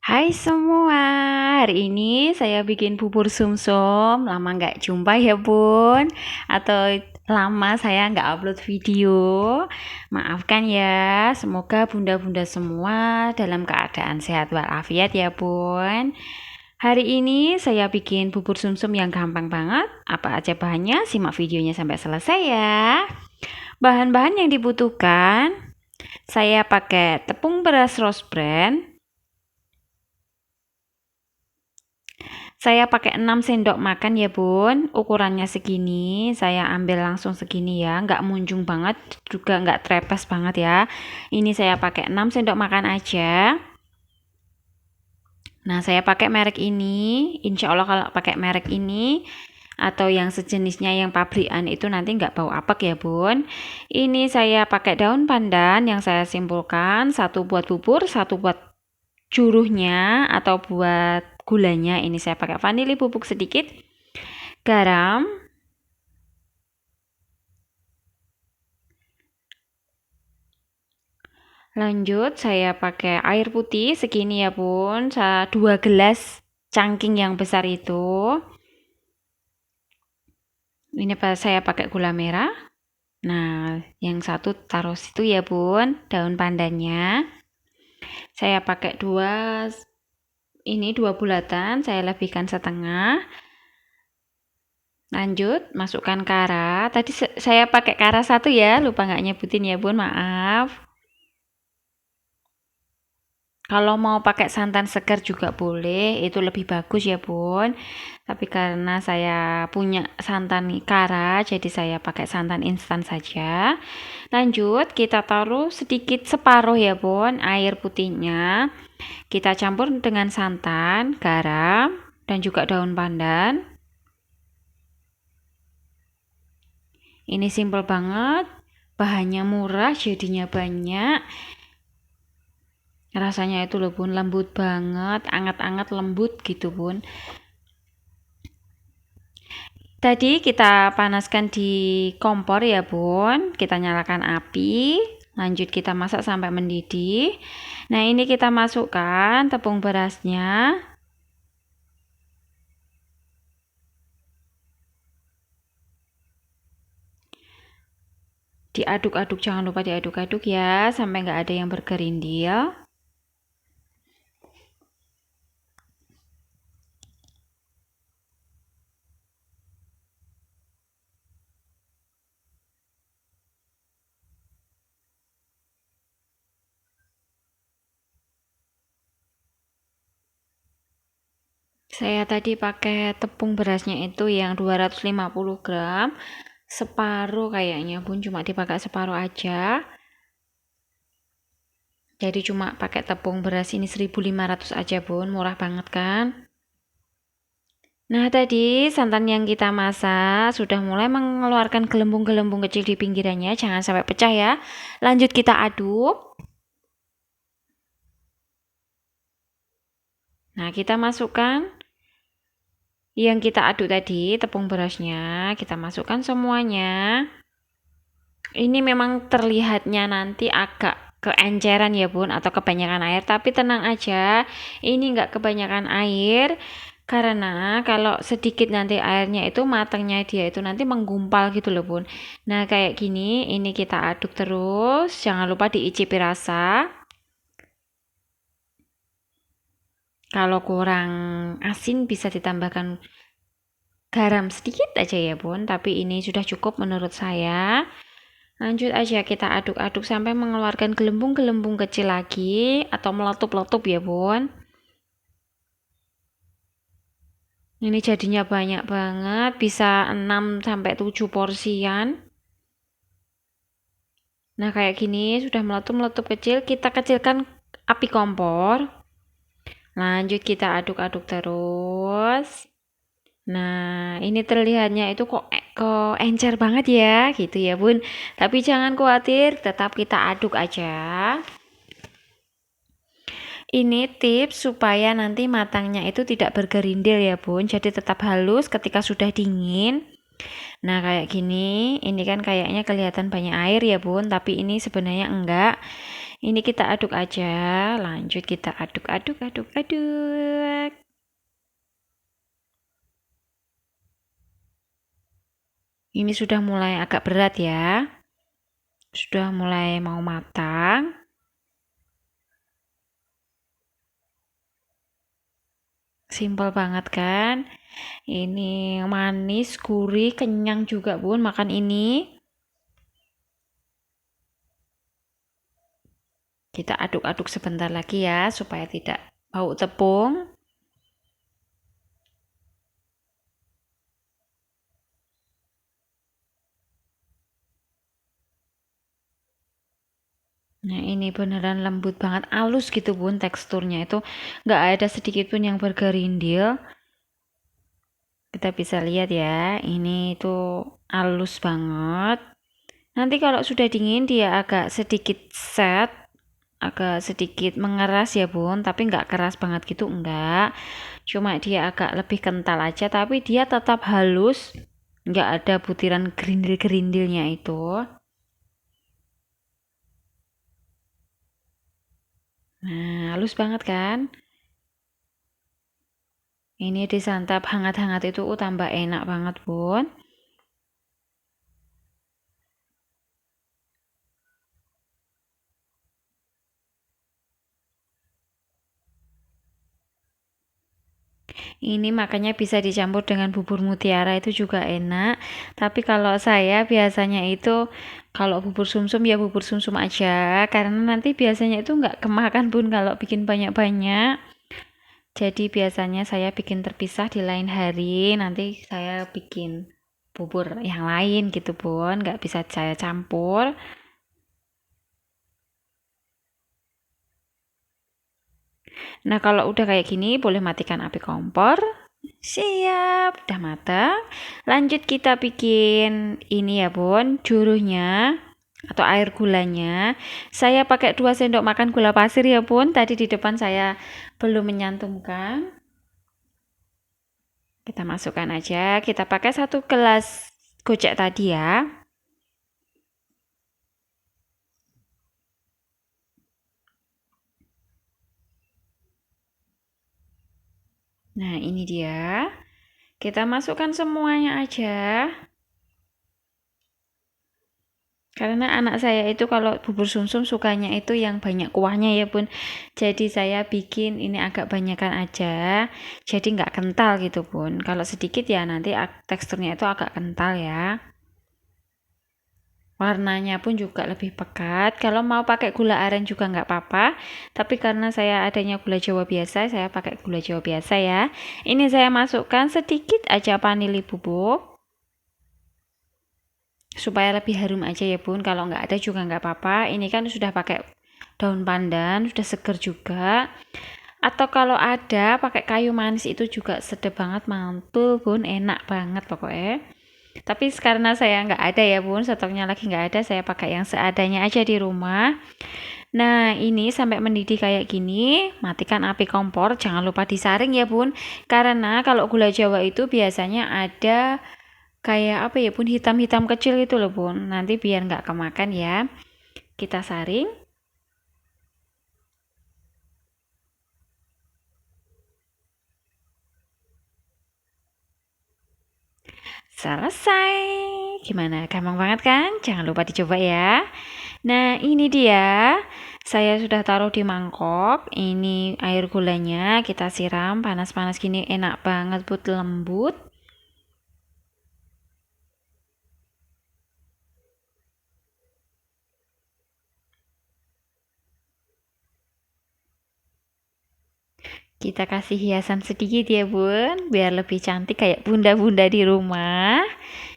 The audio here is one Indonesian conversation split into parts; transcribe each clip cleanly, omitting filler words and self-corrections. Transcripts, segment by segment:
Hai semua, hari ini saya bikin bubur sumsum. Lama nggak jumpa ya bun, atau lama saya nggak upload video. Maafkan ya, semoga bunda-bunda semua dalam keadaan sehat walafiat ya bun. Hari ini saya bikin bubur sumsum yang gampang banget. Apa aja bahannya? Simak videonya sampai selesai ya. Bahan-bahan yang dibutuhkan, saya pakai tepung beras Rose Bran. Saya pakai 6 sendok makan ya bun, ukurannya segini, saya ambil langsung segini ya, nggak munjung banget, juga nggak trepes banget ya. Ini saya pakai 6 sendok makan aja. Nah, saya pakai merek ini, insya Allah kalau pakai merek ini, atau yang sejenisnya yang pabrikan itu nanti nggak bau apek ya bun. Ini saya pakai daun pandan yang saya simpulkan, satu buat bubur, satu buat juruhnya atau buat gulanya. Ini saya pakai vanili bubuk sedikit, garam, lanjut saya pakai air putih segini ya bun, 2 gelas cangking yang besar itu. Ini saya pakai gula merah. Nah, yang satu taruh situ ya bun, daun pandannya. Saya pakai dua bulatan, saya lebihkan setengah. Lanjut, masukkan kara. Tadi saya pakai kara satu ya, lupa nggak nyebutin ya bun, maaf. Kalau mau pakai santan segar juga boleh, itu lebih bagus ya bun. Tapi karena saya punya santan kara, jadi saya pakai santan instan saja. Lanjut, kita taruh sedikit separuh ya bun, air putihnya. Kita campur dengan santan, garam, dan juga daun pandan. Ini simple banget, bahannya murah, jadinya banyak. Rasanya itu loh bun, lembut banget, anget-anget lembut gitu bun. Tadi kita panaskan di kompor ya bun, kita nyalakan api, lanjut kita masak sampai mendidih. Nah ini kita masukkan tepung berasnya. Diaduk-aduk, jangan lupa diaduk-aduk ya, sampai nggak ada yang bergerindil. Saya tadi pakai tepung berasnya itu yang 250 gram, separuh kayaknya bun, cuma dipakai separuh aja. Jadi cuma pakai tepung beras ini 1.500 aja bun, murah banget kan. Nah tadi santan yang kita masak sudah mulai mengeluarkan gelembung-gelembung kecil di pinggirannya, jangan sampai pecah ya. Lanjut kita aduk. Nah kita masukkan yang kita aduk tadi, tepung berasnya, kita masukkan semuanya. Ini memang terlihatnya nanti agak keenceran ya bun, atau kebanyakan air, tapi tenang aja, ini nggak kebanyakan air, karena kalau sedikit nanti airnya itu matangnya dia itu nanti menggumpal gitu loh bun. Nah kayak gini, ini kita aduk terus, jangan lupa diicipi rasa. Kalau kurang asin bisa ditambahkan garam sedikit aja ya bun, tapi ini sudah cukup menurut saya. Lanjut aja kita aduk-aduk sampai mengeluarkan gelembung-gelembung kecil lagi atau meletup-letup ya bun. Ini jadinya banyak banget, bisa 6 sampai 7 porsian. Nah kayak gini sudah meletup-meletup kecil, kita kecilkan api kompor. Lanjut kita aduk-aduk terus. Nah, ini terlihatnya itu kok encer banget ya, gitu ya, Bun. Tapi jangan khawatir, tetap kita aduk aja. Ini tips supaya nanti matangnya itu tidak bergerindil ya, Bun. Jadi tetap halus ketika sudah dingin. Nah, kayak gini, ini kan kayaknya kelihatan banyak air ya, Bun, tapi ini sebenarnya enggak. Ini kita aduk aja, lanjut kita aduk. Ini sudah mulai agak berat ya. Sudah mulai mau matang. Simpel banget kan? Ini manis, gurih, kenyang juga Bun makan ini. Kita aduk-aduk sebentar lagi ya supaya tidak bau tepung. Nah ini beneran lembut banget, halus gitu Bun teksturnya itu nggak ada sedikit pun yang bergerindil. Kita bisa lihat ya, ini tuh halus banget. Nanti kalau sudah dingin dia agak sedikit set, agak sedikit mengeras ya Bun, tapi nggak keras banget gitu enggak. Cuma dia agak lebih kental aja, tapi dia tetap halus, nggak ada butiran gerindil-gerindilnya itu. Nah, halus banget kan? Ini disantap hangat-hangat itu tambah enak banget Bun. Ini makanya bisa dicampur dengan bubur mutiara itu juga enak. Tapi kalau saya biasanya itu kalau bubur sumsum ya bubur sumsum aja. Karena nanti biasanya itu nggak kemakan Bun kalau bikin banyak-banyak. Jadi biasanya saya bikin terpisah di lain hari. Nanti saya bikin bubur yang lain gitu Bun. Nggak bisa saya campur. Nah kalau udah kayak gini boleh matikan api kompor. Siap, udah matang. Lanjut kita bikin ini ya Bun, juruhnya atau air gulanya. Saya pakai 2 sendok makan gula pasir ya Bun. Tadi di depan saya belum menyantumkan. Kita masukkan aja. Kita pakai 1 gelas gocek tadi ya. Nah, ini dia. Kita masukkan semuanya aja. Karena anak saya itu kalau bubur sumsum sukanya itu yang banyak kuahnya ya Bun. Jadi saya bikin ini agak banyakan aja. Jadi nggak kental gitu Bun. Kalau sedikit ya nanti teksturnya itu agak kental ya. Warnanya pun juga lebih pekat. Kalau mau pakai gula aren juga nggak apa-apa. Tapi karena saya adanya gula Jawa biasa, saya pakai gula Jawa biasa ya. Ini saya masukkan sedikit aja vanili bubuk. Supaya lebih harum aja ya Bun. Kalau nggak ada juga nggak apa-apa. Ini kan sudah pakai daun pandan, sudah seger juga. Atau kalau ada pakai kayu manis itu juga sedap banget, mantul Bun, enak banget pokoknya. Tapi karena saya nggak ada ya Bun, stoknya lagi nggak ada, saya pakai yang seadanya aja di rumah. Nah ini sampai mendidih kayak gini, matikan api kompor, jangan lupa disaring ya Bun. Karena kalau gula Jawa itu biasanya ada kayak apa ya Bun, hitam-hitam kecil itu loh Bun. Nanti biar nggak kemakan ya. Kita saring. Selesai. Gimana? Gampang banget kan? Jangan lupa dicoba ya. Nah, ini dia. Saya sudah taruh di mangkok. Ini air gulanya kita siram panas-panas gini enak banget buat lembut. Kita kasih hiasan sedikit ya Bun, biar lebih cantik kayak bunda-bunda di rumah.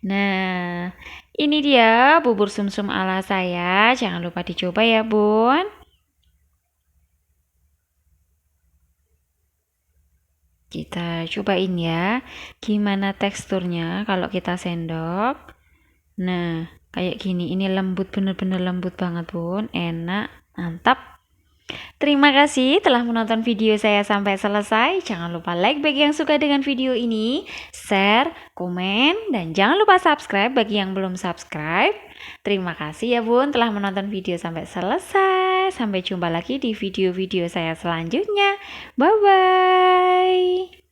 Nah, ini dia bubur sumsum ala saya. Jangan lupa dicoba ya Bun. Kita cobain ya, gimana teksturnya kalau kita sendok. Nah, kayak gini, ini lembut, bener-bener lembut banget Bun, enak, mantap. Terima kasih telah menonton video saya sampai selesai. Jangan lupa like bagi yang suka dengan video ini, share, komen, dan jangan lupa subscribe bagi yang belum subscribe. Terima kasih ya Bun telah menonton video sampai selesai. Sampai jumpa lagi di video-video saya selanjutnya. Bye-bye.